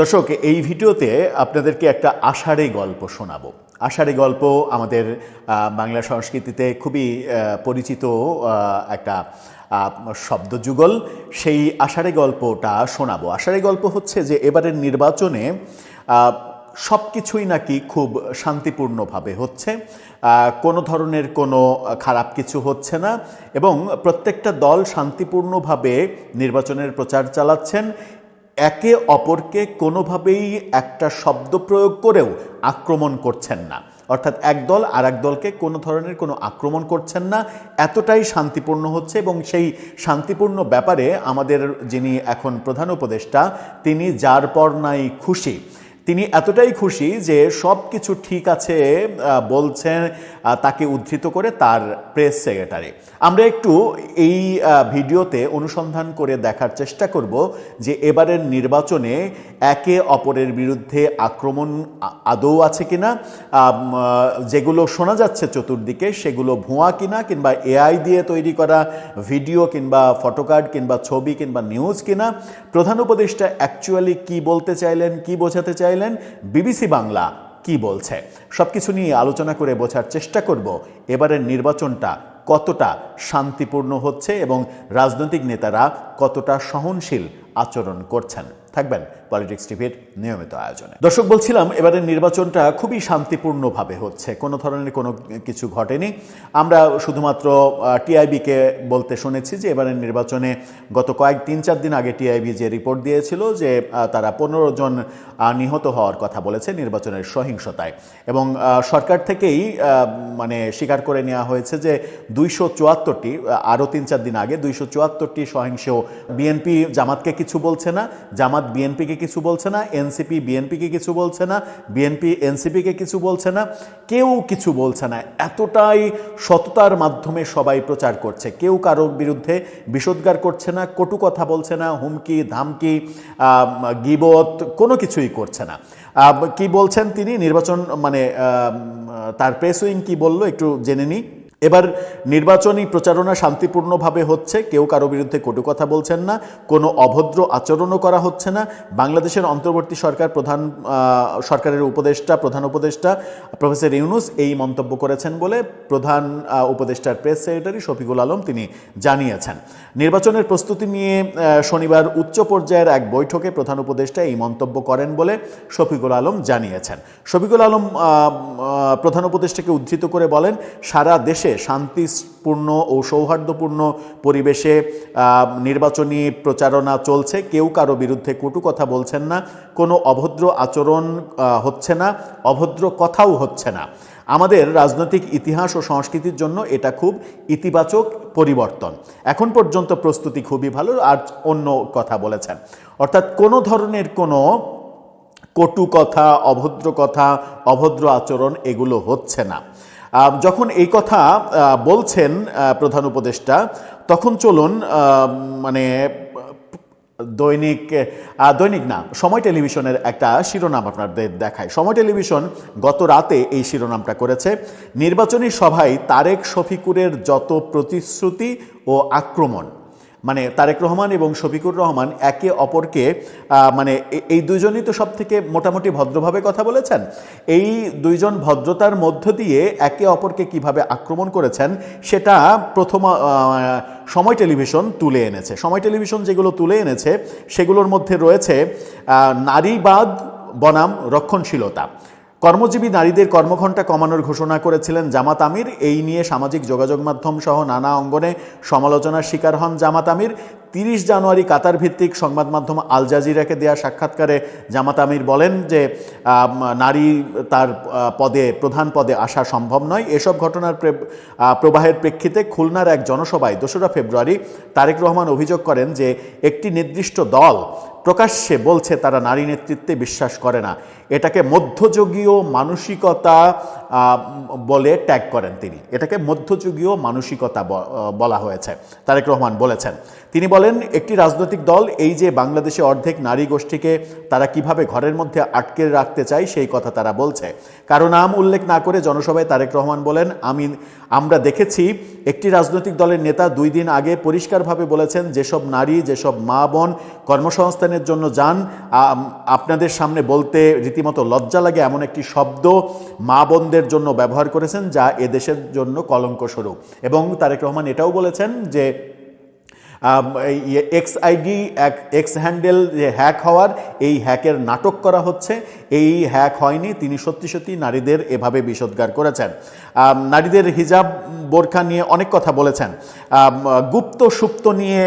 দর্শক, এই ভিডিওতে আপনাদেরকে একটা আষাঢ়ি গল্প শোনাবো। আষাঢ়ি গল্প আমাদের বাংলা সংস্কৃতিতে খুবই পরিচিত একটা শব্দযুগল। সেই আষাঢ়ি গল্পটা শোনাবো। আষাঢ়ি গল্প হচ্ছে যে এবারের নির্বাচনে সব কিছুই নাকি খুব শান্তিপূর্ণভাবে হচ্ছে, কোনো ধরনের কোনো খারাপ কিছু হচ্ছে না এবং প্রত্যেকটা দল শান্তিপূর্ণভাবে নির্বাচনের প্রচার চালাচ্ছেন। একে অপরকে কোনোভাবেই একটা শব্দ প্রয়োগ করেও আক্রমণ করছেন না, অর্থাৎ এক দল আর এক দলকে কোনো ধরনের কোনো আক্রমণ করছেন না। এতটাই শান্তিপূর্ণ হচ্ছে এবং সেই শান্তিপূর্ণ ব্যাপারে আমাদের যিনি এখন প্রধান উপদেষ্টা, তিনি যার পর নাই খুশি। তিনি এতটাই খুশি যে সব কিছু ঠিক আছে বলছেন তাকে উদ্ধৃত করে তার প্রেস সেক্রেটারি। আমরা একটু এই ভিডিওতে অনুসন্ধান করে দেখার চেষ্টা করব যে এবারের নির্বাচনে একে অপরের বিরুদ্ধে আক্রমণ আদৌ আছে কিনা, যেগুলো শোনা যাচ্ছে চতুর্দিকে সেগুলো ভুয়া কিনা, কিংবা এআই দিয়ে তৈরি করা ভিডিও কিংবা ফটোকার্ড কিংবা ছবি কিংবা নিউজ কিনা। প্রধান উপদেষ্টা অ্যাকচুয়ালি কি বলতে চাইলেন, কি বোঝাতে চাইলেন, বিবিসি বাংলা কি বলছে, সবকিছু নিয়ে আলোচনা করে বোঝার চেষ্টা করব এবারের নির্বাচনটা কতটা শান্তিপূর্ণ হচ্ছে এবং রাজনৈতিক নেতারা কতটা সহনশীল আচরণ করছেন। থাকবেন পলিটিক্স টিভির নিয়মিত আয়োজনে। দর্শক, বলছিলাম এবারের নির্বাচনটা খুবই শান্তিপূর্ণভাবে হচ্ছে, কোনো ধরনের কোনো কিছু ঘটেনি। আমরা শুধুমাত্র টিআইবিকে বলতে শুনেছি যে এবারের নির্বাচনে গত 3-4 দিন আগে টিআইবি যে রিপোর্ট দিয়েছিল যে তারা 15 জন নিহত হওয়ার কথা বলেছে নির্বাচনের সহিংসতায়, এবং সরকার থেকেই স্বীকার করে নেওয়া হয়েছে যে 274টি, আরও 3-4 দিন আগে 274টি সহিংস। বিএনপি জামাতকে কিছু বলছে না, জামাত বিএনপিকে কিছু বলছে না, এনসিপি বিএনপিকে কিছু বলছে না, বিএনপি এনসিপিকে কিছু বলছে না, কেউ কিছু বলছে না। এতটাই সততার মাধ্যমে সবাই প্রচার করছে, কেউ কারোর বিরুদ্ধে বিষোদ্গার করছে না, কটু কথা বলছে না, হুমকি ধামকি গীবত কোনো কিছুই করছে না। কি বলছেন তিনি, নির্বাচন তার প্রেস উইং কি বলল একটু জেনে নিই। এবার নির্বাচনী প্রচারণা শান্তিপূর্ণভাবে হচ্ছে, কেউ কারো বিরুদ্ধে কটু কথা বলছেন না, কোনো অভদ্র আচরণও করা হচ্ছে না। বাংলাদেশের অন্তর্বর্তী সরকারের প্রধান উপদেষ্টা প্রফেসর ইউনূস এই মন্তব্য করেছেন বলে প্রধান উপদেষ্টার প্রেস সেক্রেটারি শফিকুল আলম তিনি জানিয়েছেন। নির্বাচনের প্রস্তুতি নিয়ে শনিবার উচ্চ পর্যায়ের এক বৈঠকে প্রধান উপদেষ্টা এই মন্তব্য করেন বলে শফিকুল আলম জানিয়েছেন। শফিকুল আলম প্রধান উপদেষ্টাকে উদ্ধৃত করে বলেন, সারা দেশে শান্তিপূর্ণ ও সৌহার্দ্যপূর্ণ পরিবেশে নির্বাচনী প্রচারণা চলছে, কেউ কারো বিরুদ্ধে কটু কথা বলছেন না, কোনো অভদ্র আচরণ হচ্ছে না, অভদ্র কথাও হচ্ছে না। আমাদের রাজনৈতিক ইতিহাস ও সংস্কৃতির জন্য এটা খুব ইতিবাচক পরিবর্তন। এখন পর্যন্ত প্রস্তুতি খুবই ভালো। আর অন্য কথা বলেছেন, অর্থাৎ কোনো ধরনের কোনো কটু কথা, অভদ্র আচরণ এগুলো হচ্ছে না। যখন এই কথা বলছেন প্রধান উপদেষ্টা, তখন চলুন দৈনিক না, সময় টেলিভিশনের একটা শিরোনাম আপনাদের দেখায়। সময় টেলিভিশন গত রাতে এই শিরোনামটা করেছে, নির্বাচনী সভায় তারেক শফিকুরের যত প্রতিশ্রুতি ও আক্রমণ। তারেক রহমান এবং শফিকুর রহমান একে অপরকে এই দুইজনই তো সব থেকে মোটামুটি ভদ্রভাবে কথা বলেছেন। এই দুইজন ভদ্রতার মধ্য দিয়ে একে অপরকে কিভাবে আক্রমণ করেছেন সেটা সময় টেলিভিশন তুলে এনেছে। সময় টেলিভিশন যেগুলো তুলে এনেছে সেগুলোর মধ্যে রয়েছে নারীবাদ বনাম রক্ষণশীলতা। কর্মজীবী নারীদের কর্মঘণ্টা কমানোর ঘোষণা করেছিলেন জামাত আমির। এই নিয়ে সামাজিক যোগাযোগ মাধ্যম সহ নানা অঙ্গনে সমালোচনার শিকার হন জামাত আমির। 30 জানুয়ারি কাতার ভিত্তিক সংবাদ মাধ্যম আল জাজিরাকে দেয়া সাক্ষাৎকারে জামাত আমির বলেন যে নারী তার প্রধান পদে আসা সম্ভব নয়। এসব ঘটনার প্রবাহের প্রেক্ষিতে খুলনার এক জনসভায় 2রা ফেব্রুয়ারি তারেক রহমান অভিযোগ করেন যে একটি নির্দিষ্ট দল প্রকাশ্যে বলছে তারা নারী নেতৃত্বে বিশ্বাস করে না। এটাকে মধ্যযুগীয় মানসিকতা বলে ট্যাগ করেন তিনি। এটাকে মধ্যযুগীয় মানসিকতা বলা হয়েছে। তারেক রহমান বলেছেন, তিনি বলেন একটি রাজনৈতিক দল এই যে বাংলাদেশে অর্ধেক নারী গোষ্ঠীকে তারা কিভাবে ঘরের মধ্যে আটকে রাখতে চায় সেই কথা তারা বলছে। কারো নাম উল্লেখ না করে জনসভায় তারেক রহমান বলেন, আমরা দেখেছি একটি রাজনৈতিক দলের নেতা 2 দিন আগে পরিষ্কারভাবে বলেছেন যেসব নারী, যেসব মা বোন কর্মসংস্থানের জন্য যান, আপনাদের সামনে বলতে রীতিমতো লজ্জা লাগে এমন একটি শব্দ মা বোনদের জন্য ব্যবহার করেছেন যা এদেশের জন্য কলঙ্কস্বরূপ। এবং তারেক রহমান এটাও বলেছেন যে এক্স আইডি এক্স হ্যান্ডেল যে হ্যাক হওয়ার, এই হ্যাকের নাটক করা হচ্ছে, এই হ্যাক হয়নি। তিনি সত্যি সত্যি নারীদের এভাবে বিষোদ্গার করেছেন। নারীদের হিজাব বোরখা নিয়ে অনেক কথা বলেছেন। গুপ্ত সুপ্ত নিয়ে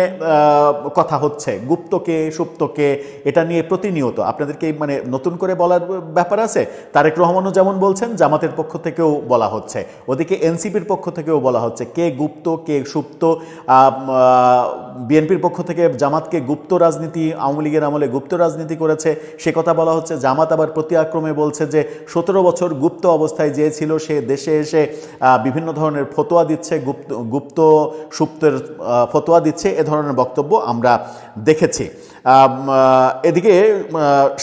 কথা হচ্ছে, গুপ্তকে সুপ্তকে এটা নিয়ে প্রতিনিয়ত আপনাদেরকে মানে নতুন করে বলার ব্যাপার আছে। তারেক রহমানও যেমন বলছেন, জামাতের পক্ষ থেকেও বলা হচ্ছে, ওদিকে এনসিপির পক্ষ থেকেও বলা হচ্ছে কে গুপ্ত কে সুপ্ত। বিএনপির পক্ষ থেকে জামাতকে গুপ্ত রাজনীতি, আওয়ামী লীগের আমলে গুপ্ত রাজনীতি করেছে সে কথা বলা হচ্ছে। জামাত আবার প্রতি আক্রমে বলছে যে 17 বছর গুপ্ত অবস্থায় যে ছিল সে দেশে এসে বিভিন্ন ধরনের ফতোয়া দিচ্ছে, গুপ্ত সুপ্তের ফতোয়া দিচ্ছে, এ ধরনের বক্তব্য আমরা দেখেছি। এদিকে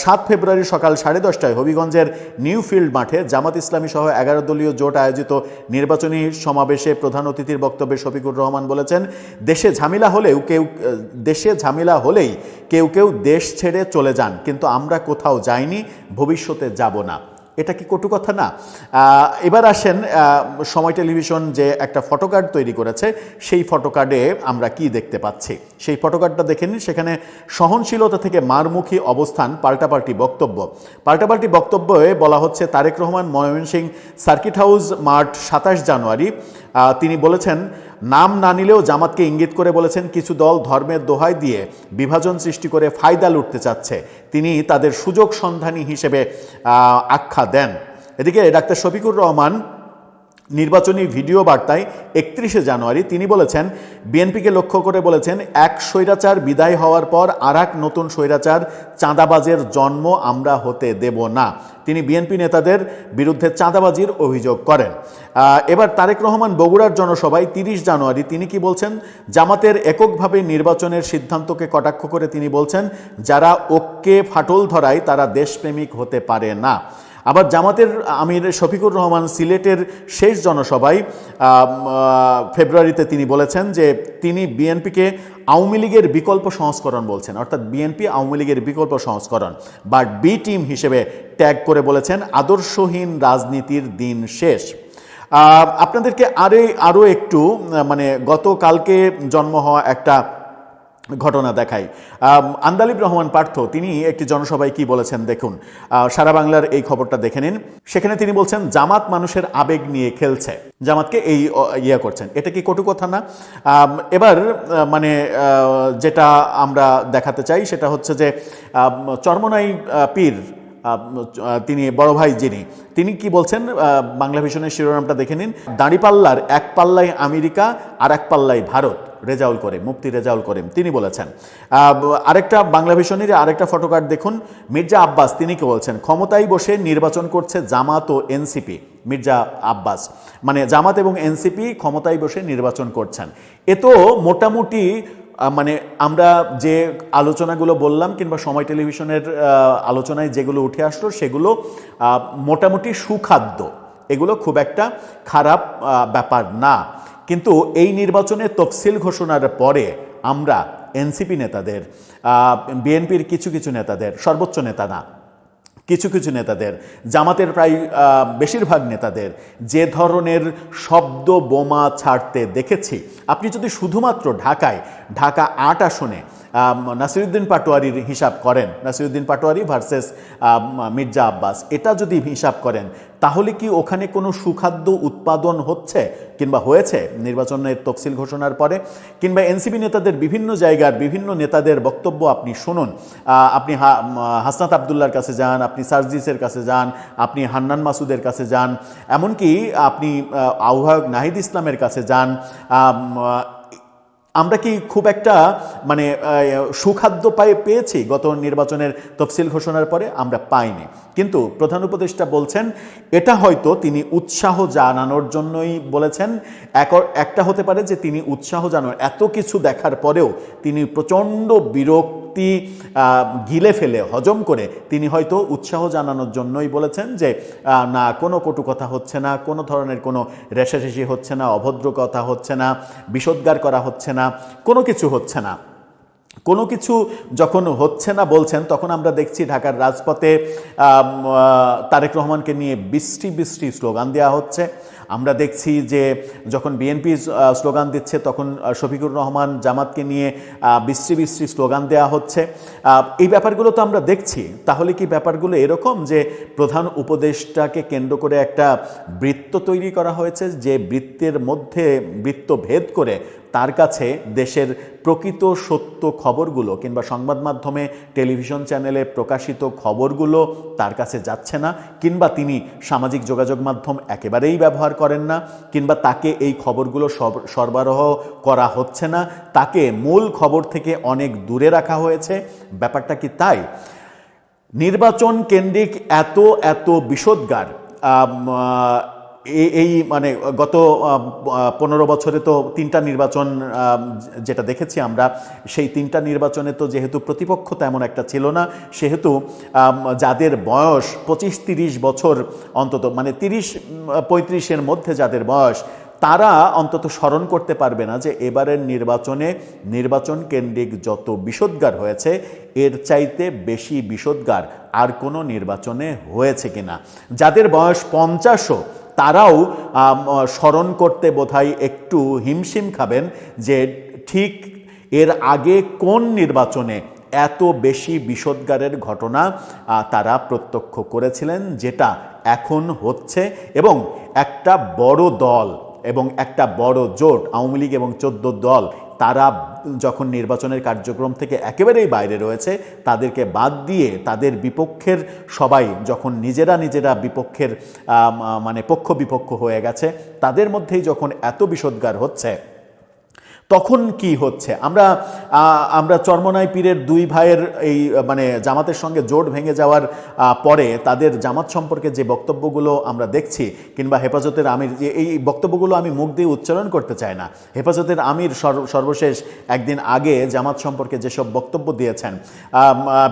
7 ফেব্রুয়ারি সকাল 10:30টায় হবিগঞ্জের নিউ ফিল্ড মাঠে জামাত ইসলামী সহ 11 দলীয় জোট আয়োজিত নির্বাচনী সমাবেশে প্রধান অতিথির বক্তব্যে শফিকুর রহমান বলেছেন, দেশে ঝামেলা হলেই কেউ কেউ দেশ ছেড়ে চলে যান, কিন্তু আমরা কোথাও যাইনি, ভবিষ্যতে যাব না। এটা কি কটু কথা না? এবার আসেন সময় টেলিভিশন যে একটা ফটোকার্ড তৈরি করেছে, সেই ফটোকার্ডে আমরা কি দেখতে পাচ্ছি সেই ফটোকার্ডটা দেখে নিন। সেখানে সহনশীলতা থেকে মারমুখী অবস্থান, পাল্টাপাল্টি বক্তব্যে বলা হচ্ছে তারেক রহমান ময়মনসিংহ সার্কিট হাউস মাঠ 27 জানুয়ারি তিনি বলেছেন, নাম না নিলেও জামাতকে ইঙ্গিত করে বলেছেন কিছু দল ধর্মের দোহাই দিয়ে বিভাজন সৃষ্টি করে ফায়দা লুটতে চাচ্ছে, তিনি তাদের সুযোগ সন্ধানী হিসেবে আখ্যা দেন। এদিকে ডাক্তার শফিকুর রহমান নির্বাচনী ভিডিও বার্তায় 31 জানুয়ারি তিনি বলেছেন, বিএনপিকে লক্ষ্য করে বলেছেন, এক স্বৈরাচার বিদায় হওয়ার পর আরেক নতুন স্বৈরাচার চাঁদাবাজের জন্ম আমরা হতে দেব না। তিনি বিএনপি নেতাদের বিরুদ্ধে চাঁদাবাজির অভিযোগ করেন। এবার তারেক রহমান বগুড়ার জনসভায় 30 জানুয়ারি তিনি কি বলছেন, জামাতের এককভাবে নির্বাচনের সিদ্ধান্তকে কটাক্ষ করে তিনি বলছেন, যারা ওকে ফাটল ধরায় তারা দেশপ্রেমিক হতে পারে না। আবার জামাতের আমির শফিকুর রহমান সিলেটের শেষ জনসভায় ফেব্রুয়ারিতে তিনি বলেছেন যে তিনি বিএনপিকে আওয়ামী লীগের বিকল্প সংস্করণ বলছেন, অর্থাৎ বিএনপি আওয়ামী লীগের বিকল্প সংস্করণ বা বি টিম হিসেবে ট্যাগ করে বলেছেন, আদর্শহীন রাজনীতির দিন শেষ। আপনাদেরকে আরও একটু মানে গতকালকে জন্ম হওয়া একটা ঘটনা দেখাই। আন্দালিব রহমান পার্থ তিনি একটি জনসভায় কি বলেছেন দেখুন, সারা বাংলার এই খবরটা দেখে নিন। সেখানে তিনি বলছেন, জামাত মানুষের আবেগ নিয়ে খেলছে, জামাতকে এই ইয়ে করছেন, এটা কি কটু কথা না? এবার মানে যেটা আমরা দেখাতে চাই সেটা হচ্ছে যে চরমনাই পীর তিনি বড় ভাই তিনি কি বলছেন, বাংলা ভিশনের শিরোনামটা দেখে নিন, দাঁড়িপাল্লার এক পাল্লায় আমেরিকা আর এক পাল্লায় ভারত, রেজাউল করিম, মুফতি রেজাউল করিম তিনি বলেছেন। আরেকটা বাংলা ভিশনের আরেকটা ফটোকার্ড দেখুন, মির্জা আব্বাস তিনি কি বলছেন, ক্ষমতায় বসে নির্বাচন করছে জামাত ও এনসিপি। মির্জা আব্বাস মানে জামাত এবং এনসিপি ক্ষমতায় বসে নির্বাচন করছেন। এ তো মোটামুটি মানে আমরা যে আলোচনাগুলো বললাম কিংবা সময় টেলিভিশনের আলোচনায় যেগুলো উঠে আসলো সেগুলো মোটামুটি সুখাদ্য, এগুলো খুব একটা খারাপ ব্যাপার না। কিন্তু এই নির্বাচনের তফসিল ঘোষণার পরে আমরা এনসিপি নেতাদের, বিএনপির কিছু কিছু নেতাদের, সর্বোচ্চ নেতা না, কিছু কিছু নেতাদের, জামাতের প্রায় বেশিরভাগ নেতাদের যে ধরনের শব্দ বোমা ছাড়তে দেখেছি, আপনি যদি শুধুমাত্র ঢাকা 8 আসনে নাসিরুদ্দিন পাটোয়ারির হিসাব করেন, নাসিরুদ্দিন পাটোয়ারি ভার্সেস মির্জা আব্বাস, এটা যদি হিসাব করেন তাহলে কি ওখানে কোনো সুখাদ্য উৎপাদন হচ্ছে কিংবা হয়েছে নির্বাচনের তফসিল ঘোষণার পরে? কিংবা এনসিপি নেতাদের বিভিন্ন জায়গার বিভিন্ন নেতাদের বক্তব্য আপনি শুনুন, আপনি হাসনাত আবদুল্লার কাছে যান, আপনি সার্জিসের কাছে যান, আপনি হান্নান মাসুদের কাছে যান, এমনকি আপনি আহ্বায়ক নাহিদ ইসলামের কাছে যান, আমরা কি খুব একটা মানে সুখাদ্য পেয়েছি গত নির্বাচনের তফসিল ঘোষণার পরে? আমরা পাইনি। কিন্তু প্রধান উপদেষ্টা বলছেন এটা হয়তো তিনি উৎসাহ জানানোর জন্যই বলেছেন। একটা হতে পারে যে তিনি উৎসাহ জানানোর, এত কিছু দেখার পরেও তিনি প্রচণ্ড বিরক্তি গিলে ফেলে হজম করে তিনি হয়তো উৎসাহ জানানোর জন্যই বলেছেন যে না, কোনো কটু কথা হচ্ছে না, কোনো ধরনের কোনো রেষারেষি হচ্ছে না, অভদ্র কথা হচ্ছে না, বিষোদ্গার করা হচ্ছে না, কোনো কিছু হচ্ছে না। কোনো কিছু যখন হচ্ছে না বলছেন, তখন আমরা দেখছি ঢাকার রাজপথে তারেক রহমানকে নিয়ে বৃষ্টি বৃষ্টি স্লোগান দেওয়া হচ্ছে। আমরা দেখছি যে যখন বিএনপি স্লোগান দিচ্ছে, তখন শফিকুর রহমান জামাতকে নিয়ে বৃষ্টি বৃষ্টি স্লোগান দেওয়া হচ্ছে। এই ব্যাপারগুলো তো আমরা দেখছি। তাহলে কি ব্যাপারগুলো এরকম যে প্রধান উপদেষ্টাকে কেন্দ্র করে একটা বৃত্ত তৈরি করা হয়েছে, যে বৃত্তের মধ্যে বৃত্ত ভেদ করে তার কাছে দেশের প্রকৃত সত্য খবরগুলো কিংবা সংবাদ মাধ্যমে টেলিভিশন চ্যানেলে প্রকাশিত খবরগুলো তার কাছে যাচ্ছে না, কিংবা তিনি সামাজিক যোগাযোগ মাধ্যম একেবারেই ব্যবহার করেন না, কিংবা তাকে এই খবরগুলো সরবরাহ করা হচ্ছে না, তাকে মূল খবর থেকে অনেক দূরে রাখা হয়েছে? ব্যাপারটা কি তাই? নির্বাচন কেন্দ্রিক এত বিষোদ্গার এই মানে গত 15 বছরে তো 3টা নির্বাচন যেটা দেখেছি আমরা, সেই 3টা নির্বাচনে তো যেহেতু প্রতিপক্ষ তেমন একটা ছিল না, সেহেতু যাদের বয়স 25-30 বছর, অন্তত মানে 30-35-এর মধ্যে যাদের বয়স, তারা অন্তত স্মরণ করতে পারবে না যে এবারের নির্বাচন কেন্দ্রিক যত বিষোদ্গার হয়েছে এর চাইতে বেশি বিষোদ্গার আর কোনো নির্বাচনে হয়েছে কিনা। যাদের বয়স 50ও, তারাও স্মরণ করতে বোধহয় একটু হিমশিম খাবেন যে ঠিক এর আগে কোন নির্বাচনে এত বেশি বিষোদ্গারের ঘটনা তারা প্রত্যক্ষ করেছিলেন, যেটা এখন হচ্ছে। এবং একটা বড় দল এবং একটা বড় জোট, আওয়ামী লীগ এবং 14 দল, তারা যখন নির্বাচনের কার্যক্রম থেকে একেবারেই বাইরে রয়েছে, তাদেরকে বাদ দিয়ে তাদের বিপক্ষের সবাই যখন নিজেরা বিপক্ষের মানে পক্ষ বিপক্ষ হয়ে গেছে, তাদের মধ্যেই যখন এত বিষোদ্গার হচ্ছে, তখন কি হচ্ছে? আমরা চরমনাই পীরের 2 ভাইয়ের এই মানে জামাতের সঙ্গে জোট ভেঙে যাওয়ার পরে তাদের জামাত সম্পর্কে যে বক্তব্যগুলো আমরা দেখছি, কিংবা হেফাজতের আমির, যে এই বক্তব্যগুলো আমি মুখ দিয়ে উচ্চারণ করতে চাই না, হেফাজতের আমির সর্বশেষ একদিন আগে জামাত সম্পর্কে যেসব বক্তব্য দিয়েছেন,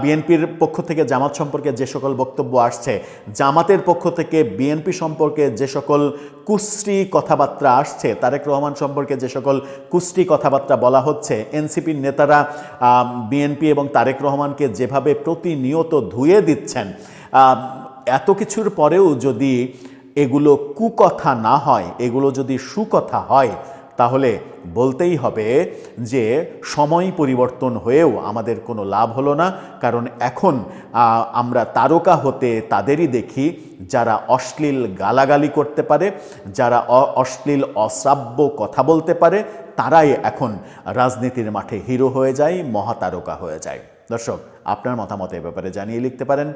বিএনপির পক্ষ থেকে জামাত সম্পর্কে যে সকল বক্তব্য আসছে, জামাতের পক্ষ থেকে বিএনপি সম্পর্কে যে সকল কুশ্রী কথাবার্তা আসছে, তারেক রহমান সম্পর্কে যে সকল কুশ্রী কথাবার্তা বলা হচ্ছে, এনসিপির নেতারা বিএনপি এবং তারেক রহমানকে যেভাবে প্রতিনিয়ত ধুয়ে দিচ্ছেন, এত কিছুর পরেও যদি এগুলো কুকথা না হয়, এগুলো যদি সুকথা হয়, তাহলে বলতেই হবে যে সময় পরিবর্তন হয়েও আমাদের কোনো লাভ হলো না। কারণ এখন আমরা তারকা হতে তাদেরই দেখি যারা অশ্লীল গালাগালি করতে পারে, যারা অশ্লীল অশ্রাব্য কথা বলতে পারে, তারাই এখন রাজনীতির মাঠে হিরো হয়ে যায়, মহাতারকা হয়ে যায়। দর্শক, আপনার মতামত এ ব্যাপারে জানিয়ে লিখতে পারেন।